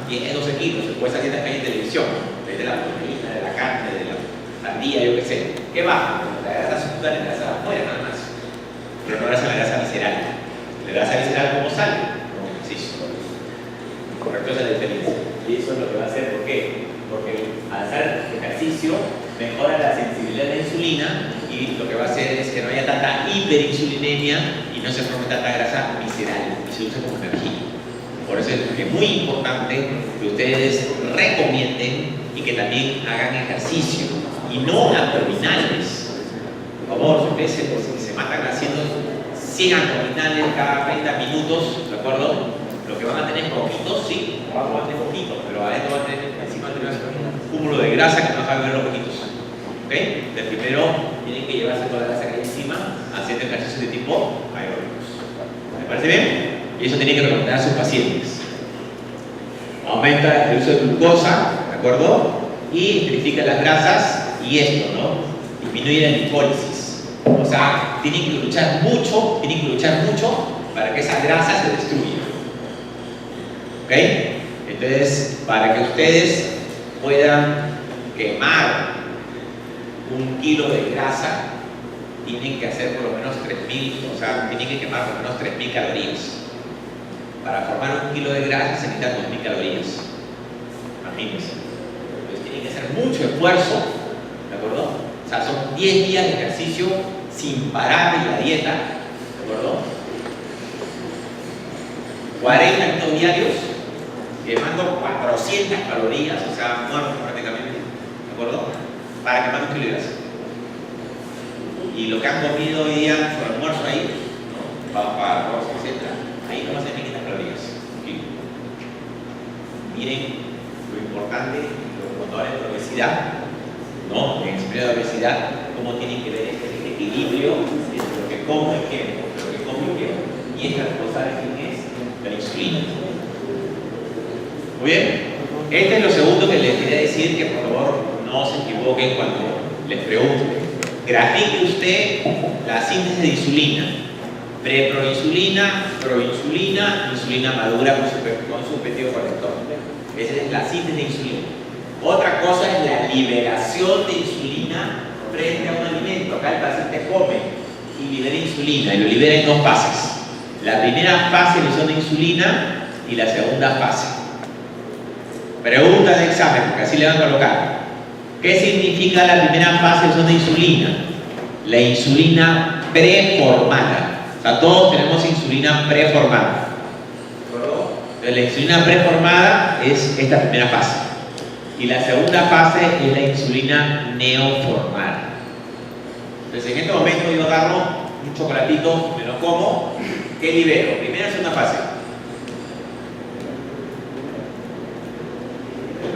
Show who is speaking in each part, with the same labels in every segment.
Speaker 1: 10, 12 kilos, después salir de en televisión, de la proteína, de la carne, de la sandía, yo qué sé. ¿Qué baja? La grasa subcutánea, la grasa afuera, nada más. Pero no la grasa visceral. La grasa visceral, ¿cómo sale? Con ejercicio. Correcto, esa es la diferencia. Y eso es lo que va a hacer, ¿por qué? Porque al hacer ejercicio mejora la sensibilidad de la insulina y lo que va a hacer es que no haya tanta hiperinsulinemia y no se forme tanta grasa visceral y se usa como energía. Por eso es que es muy importante que ustedes recomienden y que también hagan ejercicio y no abdominales. Por favor, si ustedes se matan haciendo 100 abdominales cada 30 minutos, ¿de acuerdo? Lo que van a tener es poquitos, sí, abajo van a tener poquitos, pero adentro van a tener, encima van a tener un cúmulo de grasa que no van a ver los poquitos. ¿Ok? De primero tienen que llevarse toda la grasa que hay encima haciendo ejercicios de tipo aeróbicos. ¿Me parece bien? Y eso tienen que recomendar a sus pacientes. Aumenta el uso de glucosa, ¿de acuerdo? Y purifica las grasas y esto, ¿no? Disminuye la glicólisis. O sea, tienen que luchar mucho para que esa grasa se destruya. ¿Ok? Entonces, para que ustedes puedan quemar 1 kilo de grasa, tienen que hacer por lo menos 3.000, o sea, tienen que quemar por lo menos 3.000 calorías. Para formar 1 kilo de grasa se necesitan 2.000 calorías. Imagínense. Entonces tienen que hacer mucho esfuerzo, ¿de acuerdo? O sea, son 10 días de ejercicio sin parar de la dieta, ¿de acuerdo? 40 minutos diarios, quemando 400 calorías, o sea, muertos prácticamente, ¿de acuerdo? Para quemar 1 kilo de grasa. Y lo que han comido hoy día, su almuerzo ahí, ¿no? Para arroz, etc., ahí no va a ser 500 calorías. Okay. Miren lo importante, cuando hablan de obesidad, ¿no? En el periodo de obesidad, cómo tienen que ver este equilibrio entre lo que como y quemo, lo que como y quemo. Y esta cosa de quién es la insulina. Muy bien. Este es lo segundo que les quería decir, que por favor no se equivoquen cuando les pregunten. Grafique usted la síntesis de insulina. Preproinsulina, proinsulina, insulina madura con su péptido colector. Esa es la síntesis de insulina. Otra cosa es la liberación de insulina frente a un alimento. Acá el paciente come y libera insulina, y lo libera en 2 fases. La primera fase de emisión de insulina y la segunda fase. Pregunta de examen, porque así le van a colocar. ¿Qué significa la primera fase de emisión de insulina? La insulina preformada. O sea, todos tenemos insulina preformada. Entonces, la insulina preformada es esta primera fase. Y la segunda fase es la insulina neoformada. Entonces, en este momento yo agarro un chocolatito, me lo como. ¿Qué libero? Primera y segunda fase.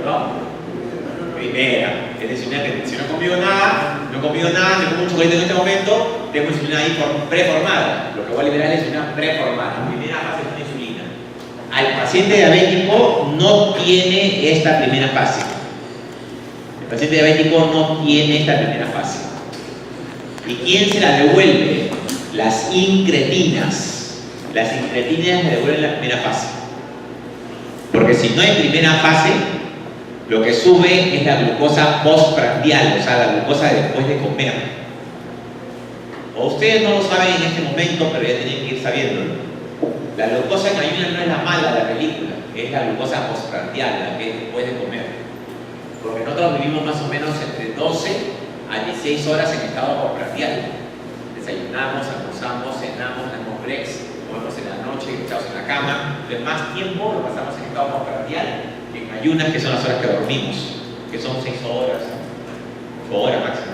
Speaker 1: ¿No? Primera. Es decir, si no he comido nada, me como un chocolate en este momento, tengo insulina ahí preformada. Lo que voy a liberar es insulina preformada. Primera fase de insulina. Al paciente diabético no tiene esta primera fase. El paciente diabético no tiene esta primera fase. ¿Y quién se la devuelve? Las incretinas. Las incretinas le devuelven la primera fase. Porque si no hay primera fase, lo que sube es la glucosa postprandial, o sea, la glucosa después de comer. O ustedes no lo saben en este momento, pero ya tienen que ir sabiéndolo. La glucosa en ayunas no es la mala de la película, es la glucosa postprandial, la que es después de comer. Porque nosotros vivimos más o menos entre 12 a 16 horas en estado postprandial. Desayunamos, almorzamos, cenamos, damos breaks, comemos en la noche, echados en la cama. Entonces, más tiempo lo pasamos en estado postprandial que en ayunas, que son las horas que dormimos, que son 6 horas, 8 horas máximo.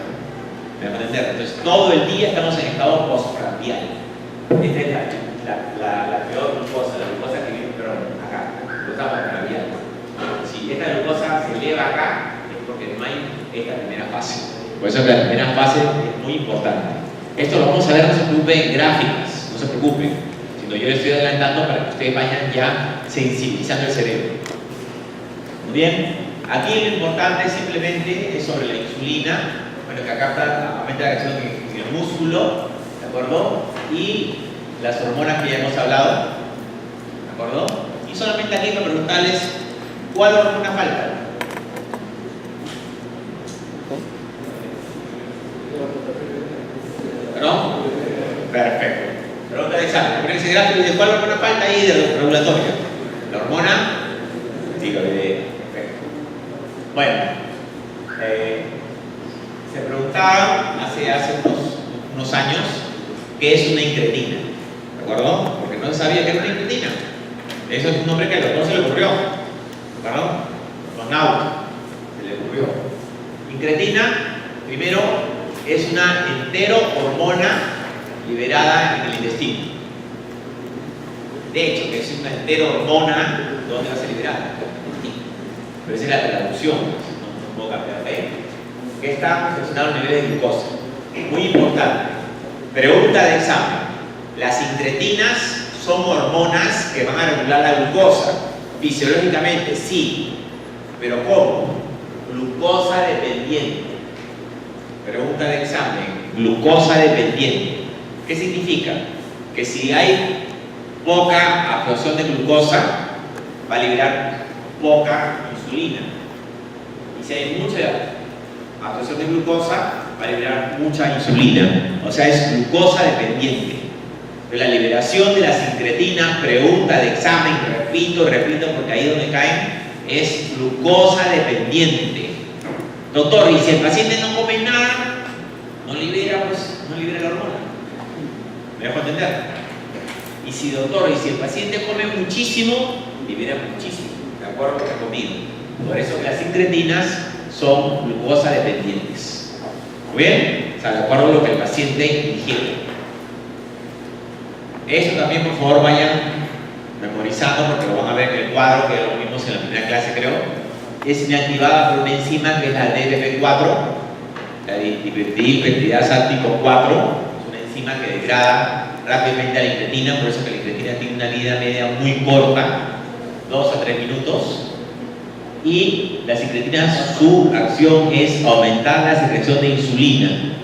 Speaker 1: ¿Me van a entender? Entonces, todo el día estamos en estado postprandial. Esta es la peor glucosa, la glucosa que viene, pero acá, glucosa postprandial. Si esta glucosa se eleva acá, es porque no hay esta primera fase. Por eso la primera fase es muy importante. Esto lo vamos a ver, no se preocupen en gráficas, no se preocupen, sino yo les estoy adelantando para que ustedes vayan ya sensibilizando el cerebro. Muy bien, aquí lo importante simplemente es sobre la insulina, bueno, que acá está aumenta la acción en el músculo, ¿de acuerdo? Y las hormonas que ya hemos hablado, ¿de acuerdo? Y solamente aquí para preguntarles ¿Cuál hormona falta? ¿Perdón? Perfecto. Pregunta de examen. Ponen ese gráfico y dice, ¿cuál hormona falta ahí de regulatoria? La hormona tiroidea. Perfecto. Bueno, se preguntaba hace unos años qué es una incretina. ¿De acuerdo? Porque no se sabía qué era una incretina. Eso es un nombre que al doctor se le ocurrió. ¿De acuerdo? Los nautas se le ocurrió. Incretina, primero, es una enterohormona liberada en el intestino. De hecho, que es una enterohormona, ¿dónde va a ser liberada? En el intestino. Pero esa es la traducción, no puedo cambiar de ahí. Que está relacionado al nivel de glucosa. Muy importante. Pregunta de examen. Las incretinas son hormonas que van a regular la glucosa. Fisiológicamente, sí. Pero ¿cómo? Glucosa dependiente. Pregunta de examen. Glucosa dependiente. ¿Qué significa? Que si hay poca absorción de glucosa, va a liberar poca insulina. Y si hay mucha absorción de glucosa, va a liberar mucha insulina. O sea, es glucosa dependiente. Pero la liberación de las incretinas, pregunta de examen, repito, porque ahí donde caen, es glucosa dependiente. Doctor, y si el paciente no come nada, no libera la hormona. ¿Me dejo entender? Y si, doctor, y si el paciente come muchísimo, libera muchísimo, de acuerdo con lo que ha comido. Por eso las incretinas son glucosa dependientes. ¿Muy bien? O sea, de acuerdo con lo que el paciente ingiere. Eso también, por favor, vayan memorizando, porque lo van a ver en el cuadro, que lo vimos en la primera clase, creo. Es inactivada por una enzima que es la DPP4, la dipeptidilpeptidasa tipo 4. Es una enzima que degrada rápidamente a la incretina, por eso que la incretina tiene una vida media muy corta, 2 a 3 minutos. Y las incretinas, su acción es aumentar la secreción de insulina.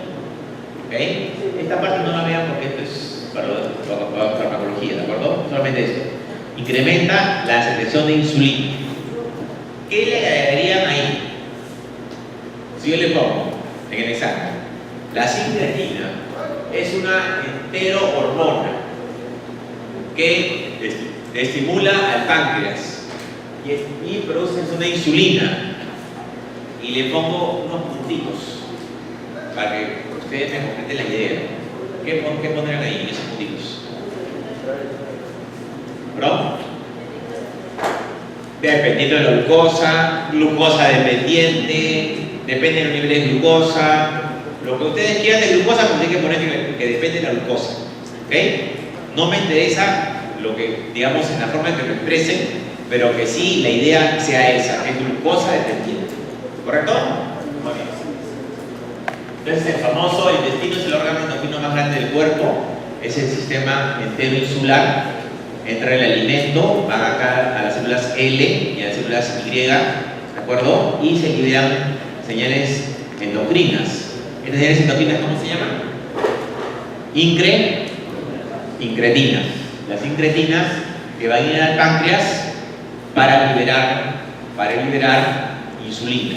Speaker 1: ¿Okay? Esta parte no la vean porque esto es para farmacología, ¿de acuerdo? Solamente esto. Incrementa la secreción de insulina. ¿Qué le agregarían ahí? Si yo le pongo en el examen, la incretina es una enterohormona que estimula al páncreas y produce una insulina, y le pongo unos puntitos para que ustedes me completen la idea. ¿Qué pondrán ahí en esos puntitos? ¿Perdón? Dependiendo de la glucosa dependiente, depende del nivel de glucosa, lo que ustedes quieran de glucosa, pues hay que poner que depende de la glucosa. ¿Ok? No me interesa lo que, digamos, en la forma en que lo expresen, pero que sí la idea sea esa, que es glucosa dependiente. ¿Correcto? Muy bien. Entonces, el famoso intestino es el órgano endocrino más grande del cuerpo, es el sistema entero insular. Entra el alimento, van acá a las células L y a las células Y, ¿de acuerdo? Y se liberan señales endocrinas. ¿Estas señales endocrinas cómo se llaman? Incretinas. Las incretinas que van a ir al páncreas para liberar insulina.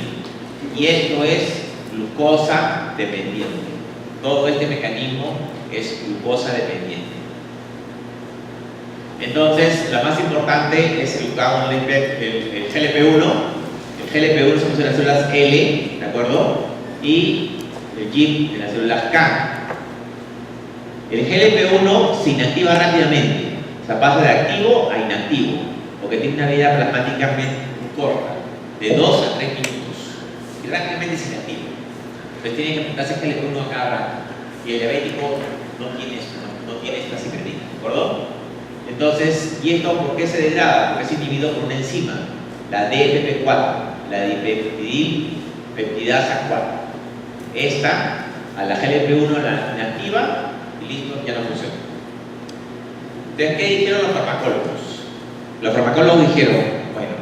Speaker 1: Y esto es glucosa dependiente. Todo este mecanismo es glucosa dependiente. Entonces, la más importante es el GLP-1. El GLP-1 son las células L, ¿de acuerdo? Y el GIP en las células K. El GLP-1 se inactiva rápidamente, o sea, pasa de activo a inactivo, porque tiene una vida plasmática muy corta, de 2 a 3 minutos, y rápidamente se inactiva. Entonces tiene que apuntarse GLP-1 a cada rato, y el diabético no tiene esta secretina, ¿de acuerdo? Entonces, ¿y esto por qué se degrada? Porque es inhibido por una enzima, la DPP4, la dipeptidilpeptidasa 4. Esta, a la GLP-1 la inactiva y listo, ya no funciona. Entonces, ¿qué dijeron los farmacólogos? Los farmacólogos dijeron, bueno,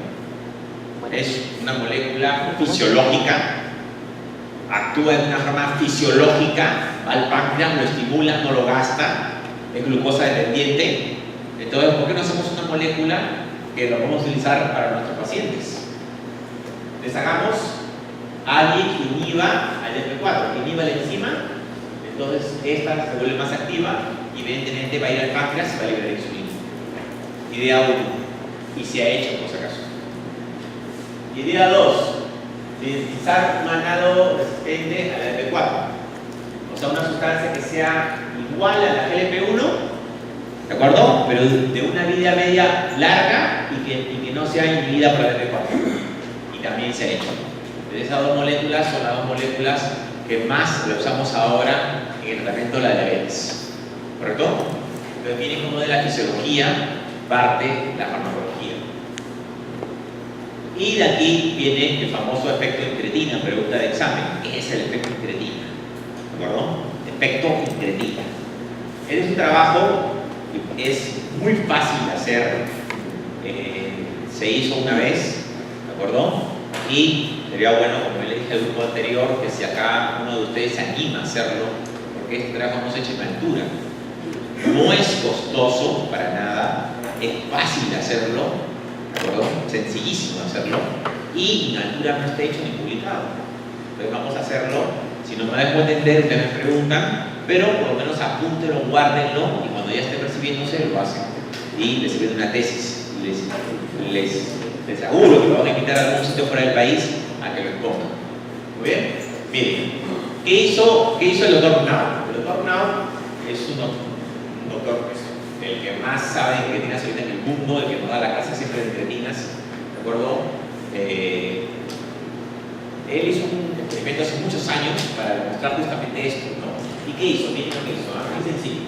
Speaker 1: es una molécula fisiológica, actúa de una forma fisiológica, al páncreas, lo estimula, no lo gasta, es glucosa dependiente. Entonces, ¿por qué no hacemos una molécula que lo vamos a utilizar para nuestros pacientes? les hagamos alguien que inhiba al FP4, que inhiba la enzima, entonces esta se vuelve más activa y evidentemente va a ir al páncreas y va a liberar insulina. Idea 1, y se ha hecho por si acaso. Idea 2, sintetizar un análogo resistente a la FP4, o sea, una sustancia que sea igual a la GLP-1, ¿de acuerdo? Pero de una vida media larga y que no sea inhibida por la FP4. Y también se ha hecho. Entonces, esas dos moléculas son las dos moléculas que más la usamos ahora en el tratamiento de la diabetes. ¿Correcto? Entonces, miren cómo de la fisiología parte la farmacología. Y de aquí viene el famoso efecto incretina, pregunta de examen. ¿Qué es el efecto incretina? ¿De acuerdo? Efecto incretina. Este es un trabajo que es muy fácil de hacer. Se hizo una vez, ¿de acuerdo? Y sería bueno, como le dije al grupo anterior, que si acá uno de ustedes se anima a hacerlo, porque este trabajo no se echa en altura. No es costoso para nada, es fácil de hacerlo, ¿de acuerdo? Sencillísimo de hacerlo, y en altura no está hecho ni publicado. Entonces vamos a hacerlo. Si no me dejo entender, ustedes me preguntan, pero por lo menos apúntenlo, guárdenlo, y cuando ya esté percibiéndose, lo hacen. Y les sirve de una tesis. Les aseguro que lo van a invitar a algún sitio fuera del país a que lo expongan. Muy bien. Miren, ¿qué hizo el doctor Nau? El doctor Nau es un doctor, el que más sabe de incretinas ahorita en el mundo, el que nos da la clase siempre de incretinas, ¿de acuerdo? Él hizo un experimento hace muchos años para demostrar justamente esto, ¿no? ¿Y qué hizo? Miren lo que hizo, muy sencillo.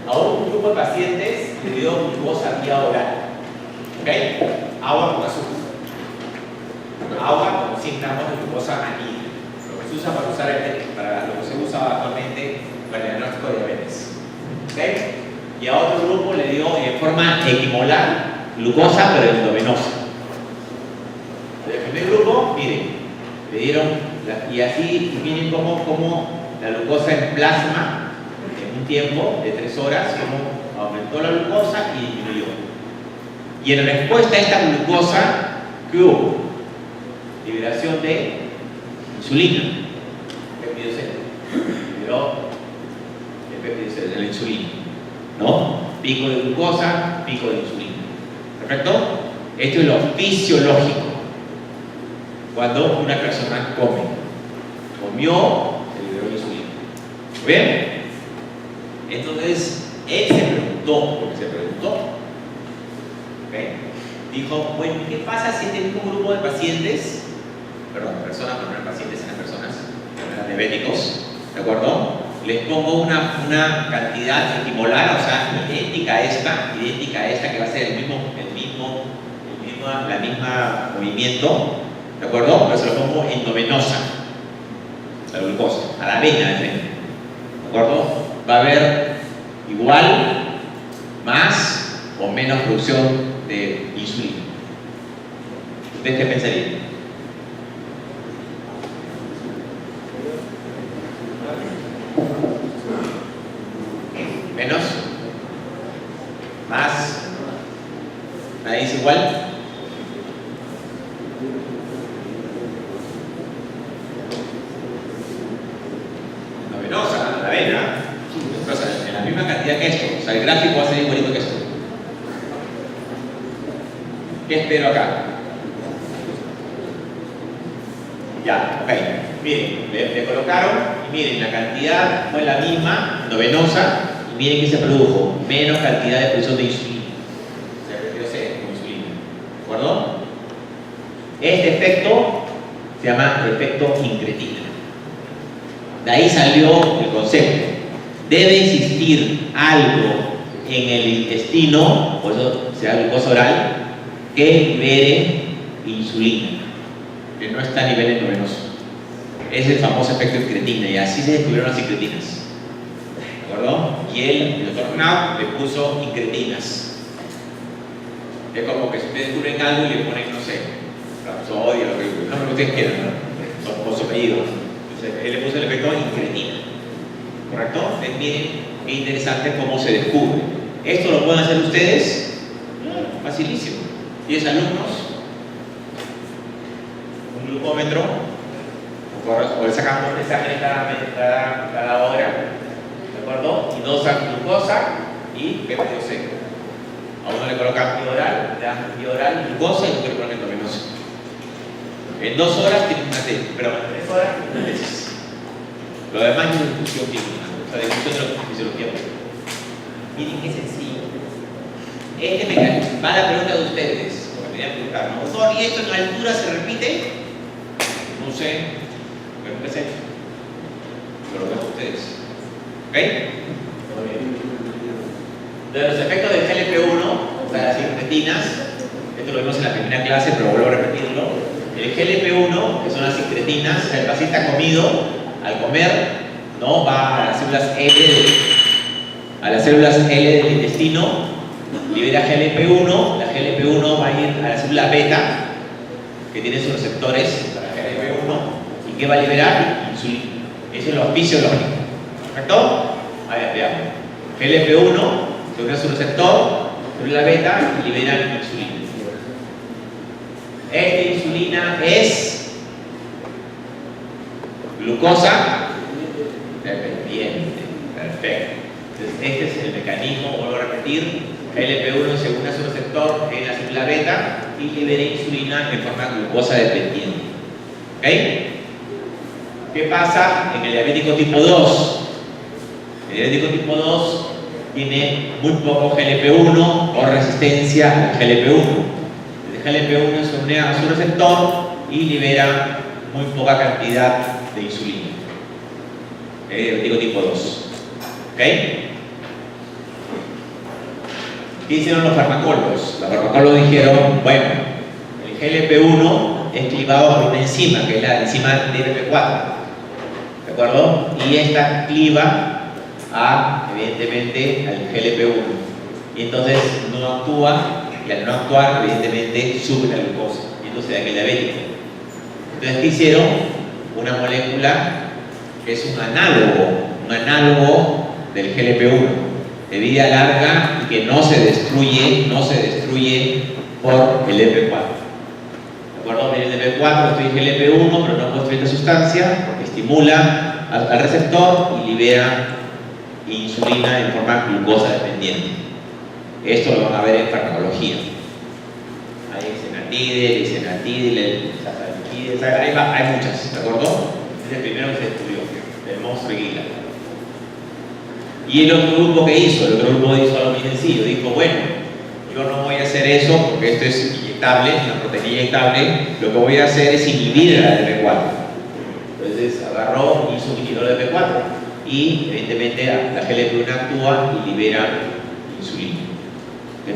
Speaker 1: A un grupo de pacientes le dio glucosa vía oral, ¿ok? Agua con azúcar. Agua con 100 gramos de glucosa anhídrica, lo que se usa para lo que se usa actualmente para el diagnóstico de diabetes, ¿ok? Y a otro grupo le dio en forma equimolar glucosa, pero endovenosa. El primer grupo, miren, le dieron, y así miren cómo la glucosa en plasma en un tiempo de 3 horas, cómo aumentó la glucosa y disminuyó. Y en respuesta a esta glucosa, ¿qué hubo? Liberación de insulina, peptidocel, liberó el peptidocel de la insulina, ¿no? Pico de glucosa, pico de insulina. ¿Perfecto? Esto es lo fisiológico. Cuando una persona comió, se liberó insulina. ¿Bien? Entonces, él se preguntó, porque se preguntó, ¿okay? Dijo, bueno, ¿qué pasa si este mismo grupo de pacientes, personas, no eran pacientes, eran personas, eran diabéticos, ¿de acuerdo? Les pongo una cantidad equimolar, o sea, idéntica a esta, que va a ser el mismo movimiento, ¿de acuerdo? Pero se lo pongo endovenosa, la glucosa, a la vena de frente, ¿de acuerdo? Va a haber igual, más o menos producción de insulina. ¿Ustedes qué pensarían? ¿Menos? ¿Más? ¿Nadie es igual? Endovenosa, la vena, en la misma cantidad que esto, o sea, el gráfico va a ser igualito que esto. ¿Qué espero acá? Ya, ok. Miren, le colocaron y miren, la cantidad fue la misma, endovenosa, y miren que se produjo menos cantidad de producción de insulina. Se reduce con insulina. ¿De acuerdo? Este efecto se llama efecto incretina. De ahí salió el concepto. Debe existir algo en el intestino, por eso se da glucosa oral, que libere insulina, que no está a nivel endovenoso. Es el famoso efecto incretina, y así se descubrieron las incretinas. ¿De acuerdo? Y el doctor Knapp le puso incretinas. Es como que si ustedes descubren algo y le ponen, no sé, rapsodia, lo que ustedes quieran, ¿no? Con su apellido. Entonces, él le puso el efecto incretina. ¿Correcto? Entonces, miren qué interesante cómo se descubre. ¿Esto lo pueden hacer ustedes? Facilísimo. 10 alumnos, un glucómetro, o le sacamos un examen cada hora, ¿de acuerdo? Y dosan glucosa y PPO-C. A uno le colocan bioral, le dan bioral, glucosa y otro le colocan endovenoso. En 2 horas tiene una tesis, pero en 3 horas tiene una tesis. Lo demás es una discusión química, o sea, discusión de la fisiología. Miren qué sencillo. Este mecanismo, va la pregunta de ustedes, porque me voy a preguntar, ¿no? Doctor, ¿y esto en altura se repite? No sé, pero nunca se ha hecho. Pero lo veo ustedes. ¿Ok? Muy bien. De los efectos del GLP-1, o sea, las incretinas, esto lo vimos en la primera clase, pero vuelvo a repetirlo. El GLP-1, que son las incretinas, el paciente ha comido, al comer, ¿no? Va a las células L del intestino, libera GLP-1, la GLP-1 va a ir a la célula beta, que tiene sus receptores para GLP-1, y que va a liberar insulina. Eso es lo fisiológico. ¿Correcto? A ver, veamos. GLP-1 se une a su receptor, célula beta, y libera insulina. Esta insulina es glucosa dependiente. Perfecto. Entonces, este es el mecanismo, vuelvo a repetir. GLP-1 se une a su receptor en la célula beta y libera insulina en forma glucosa dependiente. ¿Ok? ¿Qué pasa en el diabético tipo 2? El diabético tipo 2 tiene muy poco GLP-1 o resistencia al GLP-1. El GLP-1 se une a su receptor y libera muy poca cantidad de insulina. El diabético tipo 2. ¿Ok? ¿Qué hicieron los farmacólogos? Los farmacólogos dijeron, bueno, el GLP-1 es clivado por una enzima, que es la enzima DPP4, ¿de acuerdo? Y esta cliva evidentemente, al GLP-1. Y entonces no actúa, y al no actuar, evidentemente, sube la glucosa. Y entonces da aquel diabético. Entonces, ¿qué hicieron? Una molécula que es un análogo del GLP-1. De vida larga y que no se destruye por el EP4. ¿De acuerdo? El EP4 destruye el GLP-1, pero no puede destruir esta sustancia porque estimula al receptor y libera insulina en forma glucosa dependiente. Esto lo van a ver en farmacología. Hay senatidil, hay muchas, ¿de acuerdo? Es el primero que se estudió, el monstruo Guila. Y el otro grupo que hizo, algo muy sencillo, dijo, bueno, yo no voy a hacer eso porque esto es inyectable, una proteína inyectable, lo que voy a hacer es inhibir la DP4. Entonces agarró, hizo un inhibidor de DP4 y evidentemente la GLP-1 actúa y libera insulina.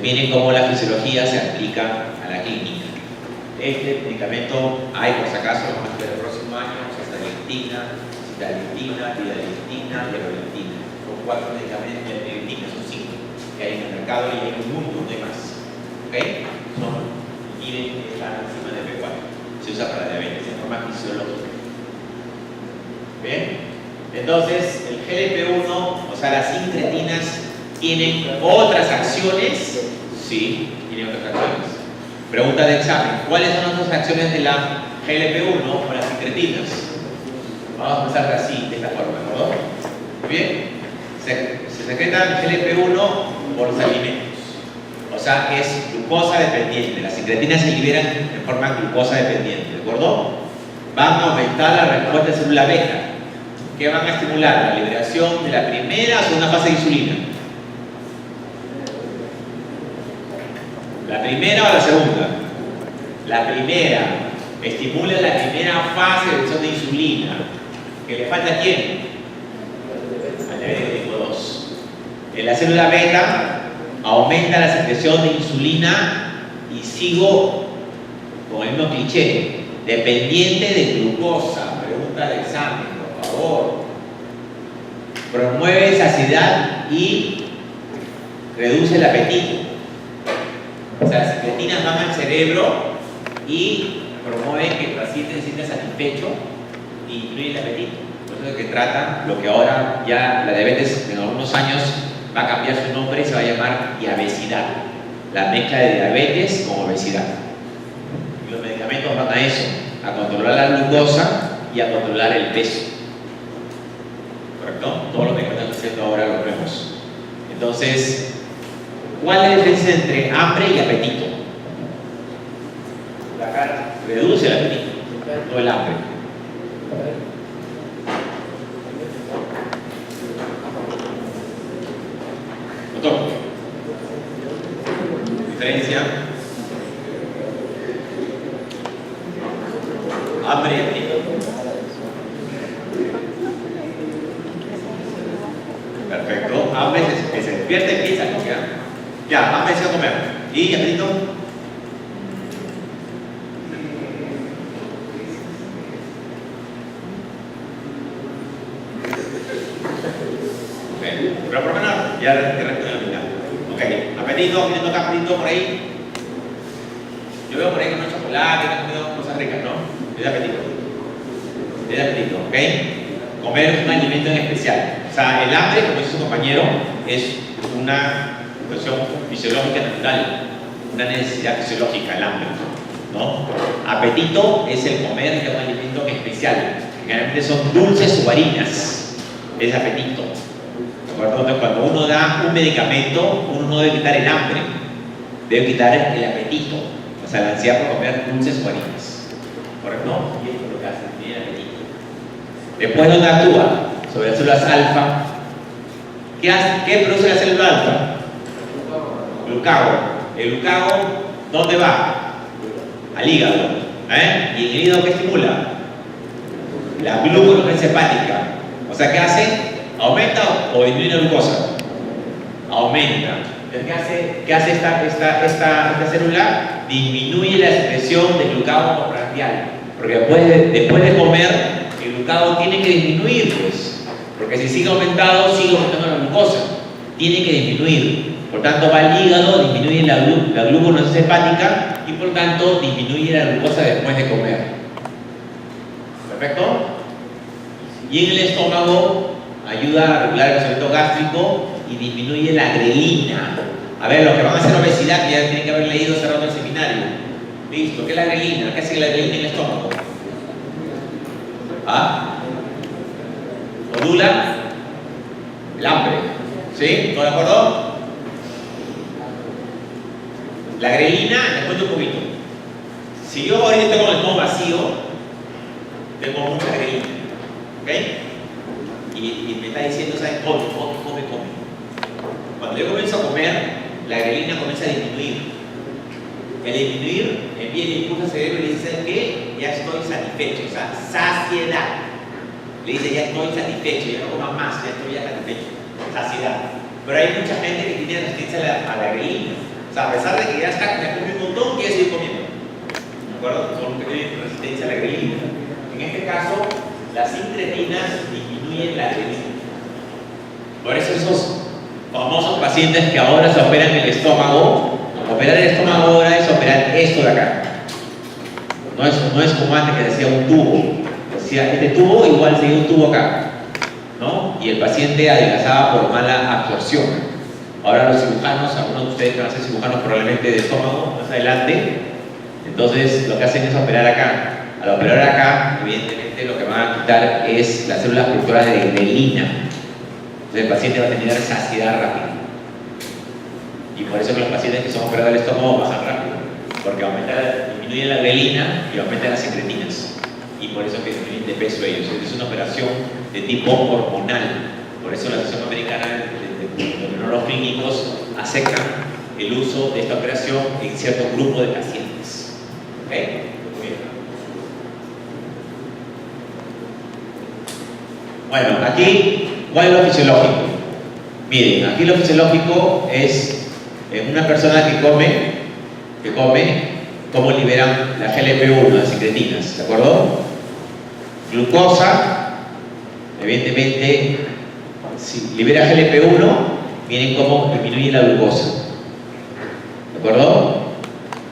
Speaker 1: Miren cómo la fisiología se aplica a la clínica. Este medicamento hay, por si acaso, vamos a ver el próximo año, citalina, vidalentina y arolentina. 4 medicamentos de diabetes, son 5 que hay en el mercado y hay un montón de más. ¿Ok? Están encima del B4. Se usa para diabetes de forma fisiológica. ¿Bien? Entonces, el GLP-1, o sea, las incretinas, ¿tienen otras acciones? Sí, tienen otras acciones. Pregunta de examen: ¿cuáles son las otras acciones de la GLP-1 o las incretinas? Vamos a empezar así, de esta forma, ¿no? Bien. Se secreta el GLP-1 por los alimentos, o sea, es glucosa dependiente. Las incretinas se liberan en forma glucosa dependiente, ¿de acuerdo? Van a aumentar la respuesta de célula beta. ¿Qué van a estimular? La liberación de la primera o segunda fase de insulina. ¿La primera o la segunda? La primera. Estimula la primera fase de producción de insulina. ¿Que le falta a quién? Tipo 2. En la célula beta aumenta la secreción de insulina y sigo con el mismo cliché, dependiente de glucosa. Pregunta de examen, por favor. Promueve saciedad y reduce el apetito. O sea, las incretinas van al cerebro y promueven que el paciente se sienta satisfecho y incluye el apetito. De que trata lo que ahora ya la diabetes en algunos años va a cambiar su nombre y se va a llamar diabesidad, la mezcla de diabetes con obesidad. Y los medicamentos van a eso, A controlar la glucosa y a controlar el peso. ¿Correcto? Todo lo que estamos haciendo ahora lo vemos. Entonces, ¿cuál es la diferencia entre hambre y apetito? La carne reduce el apetito, no el hambre. Doctor, diferencia. Hambre y apetito. Perfecto. Hambre que se despierta y empieza a comer. Ya, hambre desea comer. ¿Y apetito? Ok. Pero por lo menos ya te resto de la mitad. Ok. Apetito, viendo acá apetito por ahí. Yo veo por ahí que no hay chocolate, que han comido cosas ricas, ¿no? Es de apetito. Es de apetito, ¿ok? Comer es un alimento en especial. O sea, el hambre, como dice su compañero, es una cuestión fisiológica natural, una necesidad fisiológica, el hambre, ¿no? Apetito es el comer de un alimento en especial. Generalmente son dulces o harinas. Es apetito. ¿De acuerdo? Entonces, cuando uno da un medicamento, uno no debe quitar el hambre, debe quitar el apetito. O sea, la ansiedad por comer dulces o harinas. ¿Correcto? Y esto es lo que hace, tiene apetito. Después, ¿dónde actúa? Sobre las células alfa. ¿Qué produce la célula alfa? Glucagón. ¿El glucagón dónde va? Al hígado. ¿Y el hígado qué estimula? La gluconeogenesis hepática. O sea, ¿qué hace? ¿Aumenta o disminuye la glucosa? Aumenta. ¿Qué hace esta célula? Disminuye la expresión de glucagón postprandial. Porque después de comer, el glucagón tiene que disminuir, pues. Porque si sigue aumentando la glucosa. Tiene que disminuir. Por tanto, va al hígado, disminuye la gluconeogenesis hepática y por tanto disminuye la glucosa después de comer. ¿Perfecto? Y en el estómago ayuda a regular el crecimiento gástrico y disminuye la grelina. A ver, los que van a hacer obesidad, que ya tienen que haber leído cerrando el seminario. Listo, ¿qué es la grelina? ¿Qué hace la grelina en el estómago? ¿Ah? Modula el hambre. ¿Sí? ¿Todo de acuerdo? La grelina, les cuento un poquito. Si yo ahorita estoy con el estómago vacío, tengo mucha grelina. ¿Ok? Y me está diciendo, ¿sabes? Come. Cuando yo comienzo a comer, la grelina comienza a disminuir. El disminuir envía el impulso al cerebro y le dice, ¿sabes qué? Ya estoy satisfecho, o sea, saciedad. Le dice, ya estoy satisfecho, ya no comas más, ya estoy satisfecho. Saciedad. Pero hay mucha gente que tiene resistencia a la grelina. O sea, a pesar de que ya comió un montón, quiere seguir comiendo. ¿De acuerdo? Son los que tienen resistencia a la grelina. En este caso, las incretinas disminuyen la grelina. Por eso esos famosos pacientes que ahora se operan el estómago, operar el estómago ahora es operar esto de acá. No es como antes que decía un tubo. Decía este tubo, igual seguía un tubo acá, ¿no? Y el paciente adelgazaba por mala absorción. Ahora los cirujanos, algunos de ustedes que van a ser cirujanos probablemente de estómago más adelante, entonces lo que hacen es operar acá. Al operar acá, evidentemente lo que van a quitar es las células productoras de grelina. Entonces el paciente va a tener saciedad rápida. Y por eso que los pacientes que son operados del estómago bajan rápido. Porque disminuyen la grelina y aumentan las secretinas. Y por eso que disminuyen de peso ellos. Es una operación de tipo hormonal. Por eso la Asociación Americana de Neurólogos Clínicos aceptan el uso de esta operación en cierto grupo de pacientes. ¿Ok? Muy bien. Bueno, aquí, ¿cuál es lo fisiológico? Miren, aquí lo fisiológico es una persona que come, cómo liberan la GLP-1, las secretinas, ¿de acuerdo? Glucosa, evidentemente, si libera GLP-1, miren cómo disminuye la glucosa, ¿de acuerdo?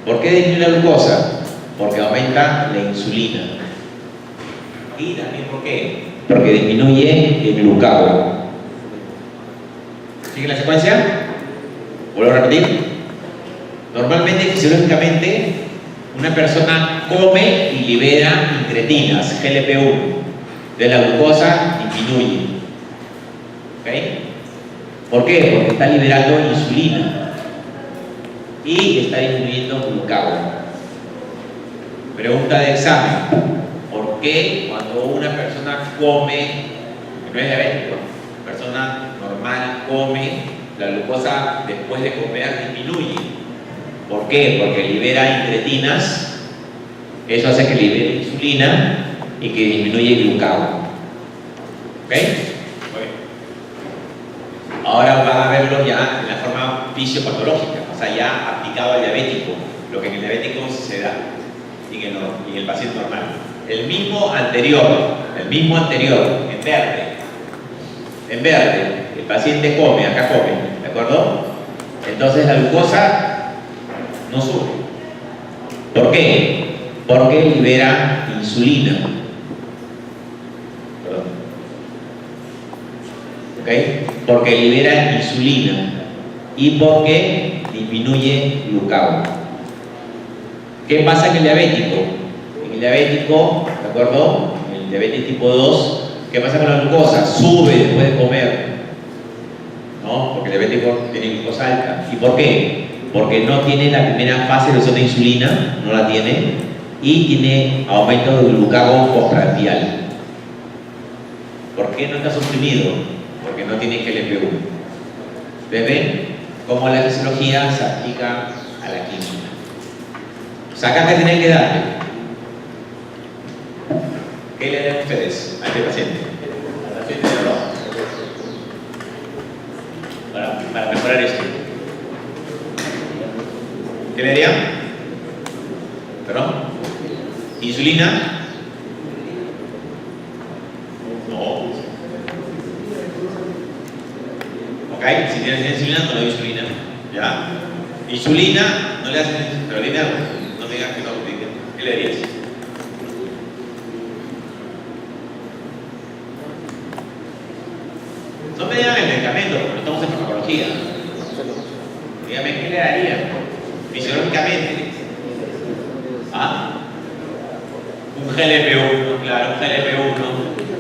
Speaker 1: ¿Por qué disminuye la glucosa? Porque aumenta la insulina. Y también, ¿por qué? Porque disminuye el glucagón. ¿Sigue la secuencia? ¿Vuelvo a repetir? Normalmente, fisiológicamente, Una persona come y libera incretinas, GLP-1. De la glucosa disminuye. ¿Ok? ¿Por qué? Porque está liberando insulina y está disminuyendo glucagón. Pregunta de examen. ¿Por qué cuando una persona come, que no es diabético, persona normal come, la glucosa después de comer disminuye? ¿Por qué? Porque libera incretinas, eso hace que libere insulina y que disminuye el glucagón. ¿Ok? Ahora van a verlo ya en la forma fisiopatológica, o sea, ya aplicado al diabético, lo que en el diabético se da y en el paciente normal. El mismo anterior, en verde, el paciente come, acá come, ¿de acuerdo? Entonces la glucosa no sube. ¿Por qué? Porque libera insulina. ¿Ok? Porque libera insulina y porque disminuye glucagón. ¿Qué pasa en el diabético? En el diabético, ¿de acuerdo? En el diabetes tipo 2, ¿qué pasa con la glucosa? Sube después de comer, ¿no? Porque el diabético tiene glucosa alta. ¿Y por qué? Porque no tiene la primera fase de uso de insulina, no la tiene, y tiene aumento del glucagón postprandial. ¿Por qué no está suprimido? Porque no tiene GLP-1. ¿Ustedes ven cómo la fisiología se aplica a la química? O sea, acá tienen que darle. ¿Qué le dan ustedes a este paciente? Al paciente de dolor. Para mejorar esto. ¿Qué le darían? ¿Perdón? ¿Insulina? No. Ok, si tienes insulina, no le doy insulina. ¿Ya? Insulina, no le hacen pero le dan, no me digan que no, ¿qué le darías? No me digan el medicamento, porque no estamos en farmacología. Dígame, ¿qué le darían? Fisiológicamente. ¿Ah? Un GLP-1, claro, un GLP-1.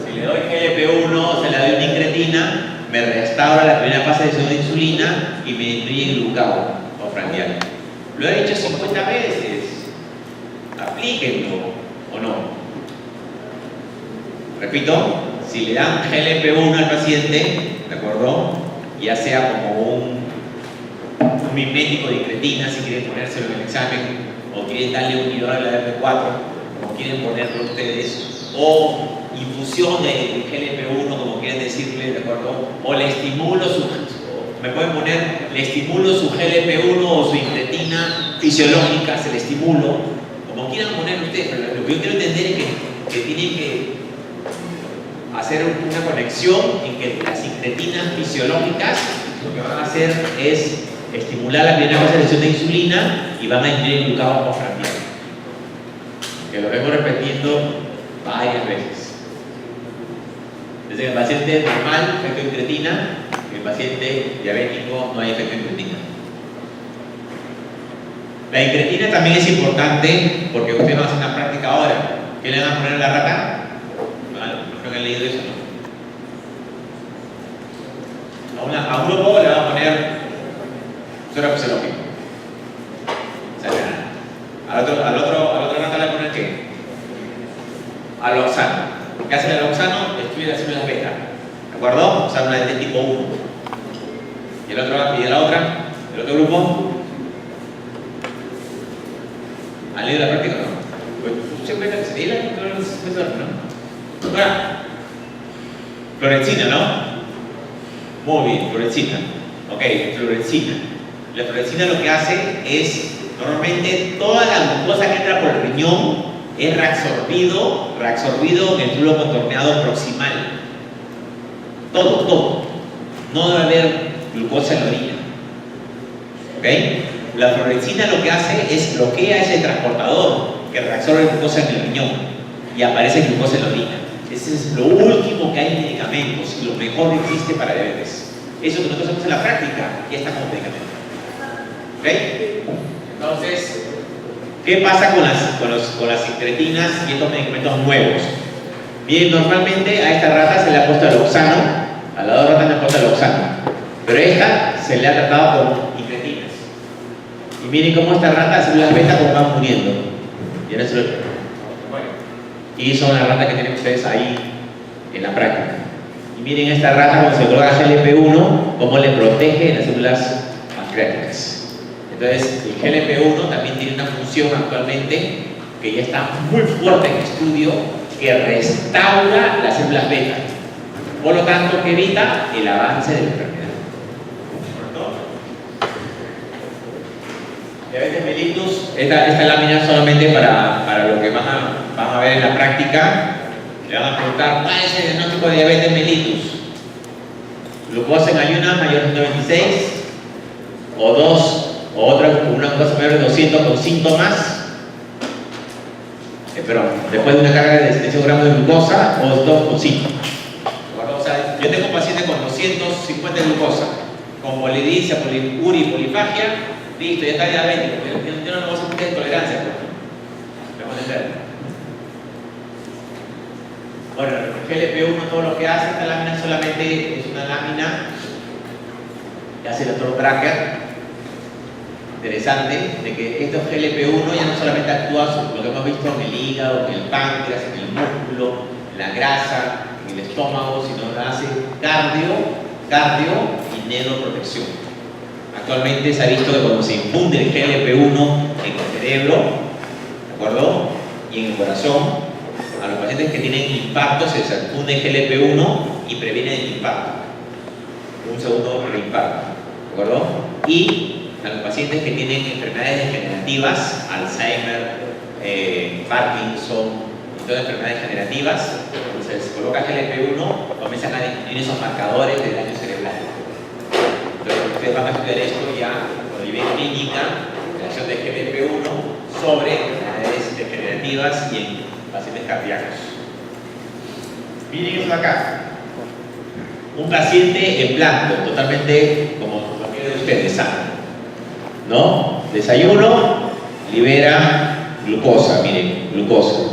Speaker 1: Si le doy GLP-1, se le doy una incretina, me restaura la primera fase de insulina y me disminuye el glucagón postprandial. Lo he dicho 50 veces. Aplíquenlo o no. Repito, si le dan GLP-1 al paciente, ¿de acuerdo? Ya sea como un mimético de incretina, si quieren ponérselo en el examen, o quieren darle un inhibidor de la DP4, como quieren ponerlo ustedes, o infusión de GLP-1, como quieren decirle, ¿de acuerdo? O le estimulo me pueden poner, le estimulo su GLP-1 o su incretina fisiológica, se le estimulo, como quieran poner ustedes, pero lo que yo quiero entender es que tienen que hacer una conexión en que las incretinas fisiológicas lo que van a hacer es estimular la primera fase de insulina y van a disminuir el glucagón postprandial. Que lo vengo repitiendo varias veces. Desde que el paciente normal, efecto de incretina, y el paciente diabético no hay efecto de incretina. La incretina también es importante porque ustedes van a hacer una práctica ahora. ¿Qué le van a poner a la rata? No creo que han leído eso, ¿no? A un grupo le van a poner suero fisiológico. O sea, al otro rata le van a poner ¿qué? Aloxano. ¿Qué hace el aloxano? Destruye las células beta. ¿De acuerdo? O sea, una de tipo 1. Y el otro grupo. ¿Han leído la práctica o no? Pues se cuenta que se lee la ¿no? Ahora, fluorescina, ¿no? Muy bien, fluorescina. Ok, fluorescina. La fluorescina lo que hace es, normalmente, toda la glucosa que entra por el riñón es reabsorbido en el flujo contorneado proximal. Todo. No debe haber glucosa en la orina. ¿Ok? La fluorescina lo que hace es bloquea ese transportador que reabsorbe glucosa en el riñón y aparece glucosa en la orina. Ese es lo último que hay en medicamentos y lo mejor que existe para diabetes. Eso que nosotros hacemos en la práctica ya está como medicamento. ¿Ok? Entonces, ¿Qué pasa con las incretinas y estos medicamentos nuevos? Bien, normalmente a esta rata se le ha puesto aloxano, a la otra rata le han puesto aloxano, pero a esta se le ha tratado con incretinas. Y miren cómo esta rata, las células beta, como van muriendo. Y ahora se lo... Y son las ratas que tienen ustedes ahí en la práctica. Y miren esta rata cuando se coloca GLP-1, cómo le protege las células pancreáticas. Entonces, el GLP-1 también tiene una función actualmente que ya está muy fuerte en estudio, que restaura las células beta. Por lo tanto, que evita el avance de la enfermedad. Diabetes mellitus, esta lámina solamente para lo que van a ver en la práctica. Le van a preguntar, ¿cuál es el diagnóstico de diabetes mellitus? Glucosa en ayunas mayor de 126 o 2 o otra, una cosa mayor de 200 con síntomas, después de una carga de 75 gramos de glucosa o 2 con síntomas. O sea, yo tengo un paciente con 250 de glucosa, con polidipsia, poliuria y polifagia, listo, ya está diabético, yo no le voy a hacer mucha intolerancia. Bueno, el GLP-1 todo lo que hace, esta lámina solamente es una lámina que hace el doctor Drucker. Interesante, de que estos GLP-1 ya no solamente actúa sobre lo que hemos visto en el hígado, en el páncreas, en el músculo, en la grasa, en el estómago, sino que hace cardio y neuroprotección. Actualmente se ha visto que cuando se infunde el GLP-1 en el cerebro, ¿de acuerdo? Y en el corazón, a los pacientes que tienen infarto se les infunde GLP-1 y previene el infarto. Un segundo reinfarto, ¿de acuerdo? Y a los pacientes que tienen enfermedades degenerativas, Alzheimer, Parkinson, y todas enfermedades degenerativas, entonces se coloca GLP-1, comienzan a disminuir esos marcadores de daño cerebral. Entonces ustedes van a estudiar esto ya cuando lleven clínica, la acción de GLP-1 sobre enfermedades degenerativas y en pacientes cardíacos. Miren esto acá. Un paciente en blanco, totalmente como la piel de ustedes, sano. ¿No? Desayuno, libera glucosa, miren, glucosa.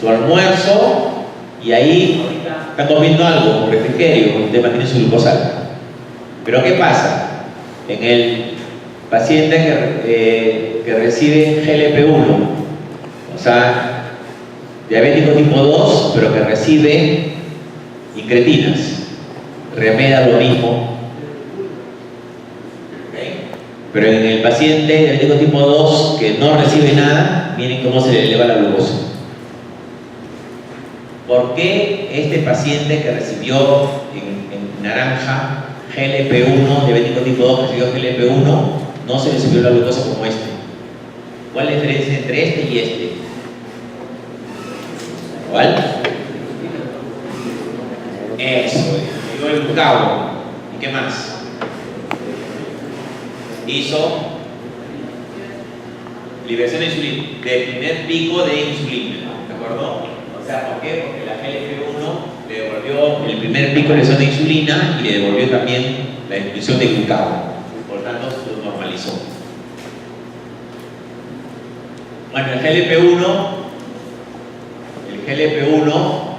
Speaker 1: Su almuerzo, y ahí está comiendo algo, un refrigerio, de mantiene su glucosa alta. Pero ¿qué pasa? En el paciente que recibe GLP-1, o sea, diabético tipo 2, pero que recibe incretinas, remedia lo mismo. Pero en el paciente diabético tipo 2 que no recibe nada, miren cómo se le eleva la glucosa. ¿Por qué este paciente que recibió en naranja GLP-1, diabético tipo 2 que recibió GLP-1, no se le subió la glucosa como este? ¿Cuál es la diferencia entre este y este? ¿Cuál? Eso, el glucagón. ¿Y qué más? Hizo liberación de insulina, de primer pico de insulina, ¿de acuerdo? O sea, ¿por qué? Porque la GLP-1 le devolvió el primer pico de liberación de insulina y le devolvió también la disminución de glucagón, por lo tanto lo normalizó. Bueno, el GLP-1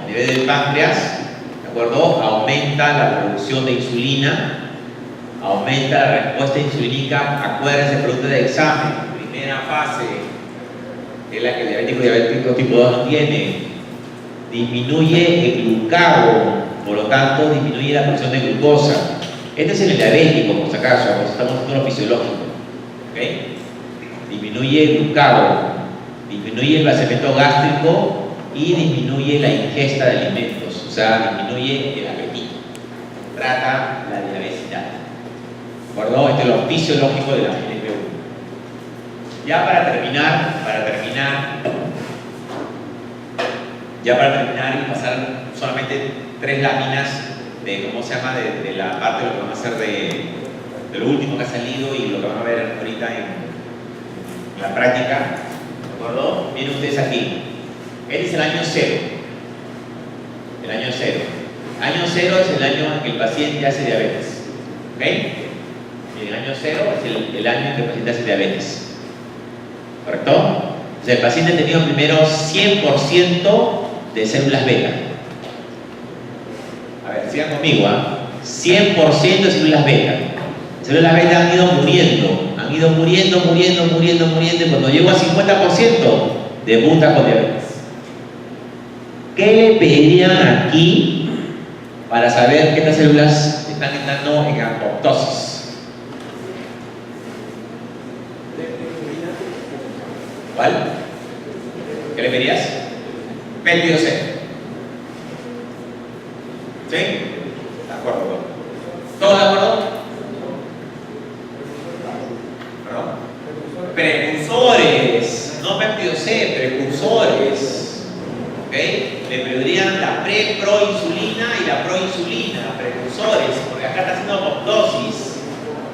Speaker 1: a nivel del páncreas, ¿de acuerdo? Aumenta la producción de insulina, aumenta la respuesta insulínica. Acuérdense, pregunta de examen, primera fase, que es la que el diabético tipo 2 no tiene. Disminuye el glucagón, por lo tanto disminuye la producción de glucosa. Este es el diabético, por si acaso, estamos haciendo lo fisiológico. ¿Okay? Disminuye el glucagón, disminuye el vaciamiento gástrico y disminuye la ingesta de alimentos, o sea, disminuye el apetito. Trata la diabesidad. ¿De acuerdo? Este es lo fisiológico de la GLP-1. Ya para terminar y pasar solamente 3 láminas de cómo se llama, de la parte de lo que van a hacer de lo último que ha salido y lo que van a ver ahorita en la práctica. ¿De acuerdo? Miren ustedes aquí. Este es el año 0. El año 0. Año 0 es el año en que el paciente hace diabetes. ¿Ok? Y el año 0 es el año en que el paciente hace diabetes. ¿Correcto? sea, el paciente ha tenido primero 100% de células beta. A ver, sigan conmigo, ¿ah? 100% de células beta. Las células beta han ido muriendo, y cuando llego al 50%, debuta con diabetes. ¿Qué le pedirían aquí para saber que estas células están entrando en apoptosis? ¿Cuál? ¿Qué le pedirías? Péptido C. ¿Sí? De acuerdo. ¿Todos de acuerdo? ¿Perdón? Precursores. No péptido C, precursores. ¿Ok? Le pedirían la proinsulina y la proinsulina, precursores, porque acá está haciendo apoptosis.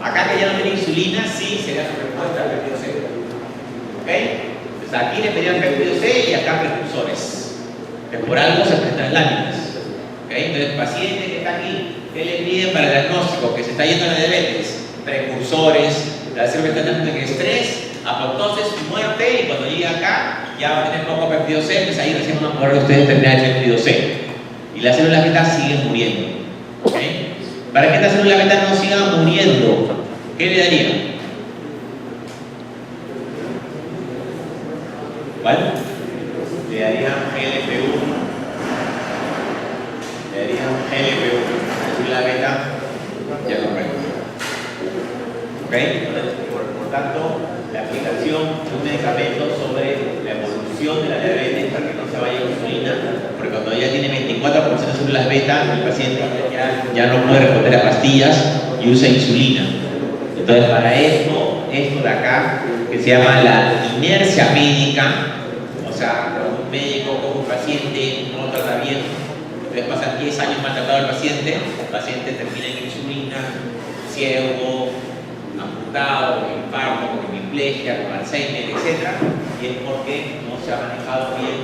Speaker 1: Acá que ya no tiene insulina, sí sería su respuesta al péptido C. ¿Ok? Entonces aquí le pedían péptido C y acá precursores. Que por algo se presentan láminas. ¿Ok? Entonces el paciente que está aquí, ¿qué le piden para el diagnóstico? Que se está yendo a la diabetes. Precursores, la célula está entrando en estrés, apoptosis, muerte, y cuando llegue acá ya va a tener poco péptido C, entonces ahí recién van a poder ustedes terminar el péptido C. Y las células beta siguen muriendo. ¿Ok? Para que estas células beta no sigan muriendo, ¿qué le darían? ¿Cuál? Le darían GLP-1. Le darían GLP-1. La célula beta ya no muere. ¿Ok? Por tanto, la aplicación de un medicamento sobre la evolución de la diabetes para que no se vaya a insulina, porque cuando ya tiene 24% de células beta, el paciente ya no puede responder a pastillas y usa insulina. Entonces, para esto de acá, que se llama la inercia médica, o sea, cuando un médico con un paciente no lo trata bien, entonces pasan 10 años maltratado al paciente, el paciente termina en insulina, ciego, amputado, con infarto, con hemiplegia, con Alzheimer, etc. Y es porque no se ha manejado bien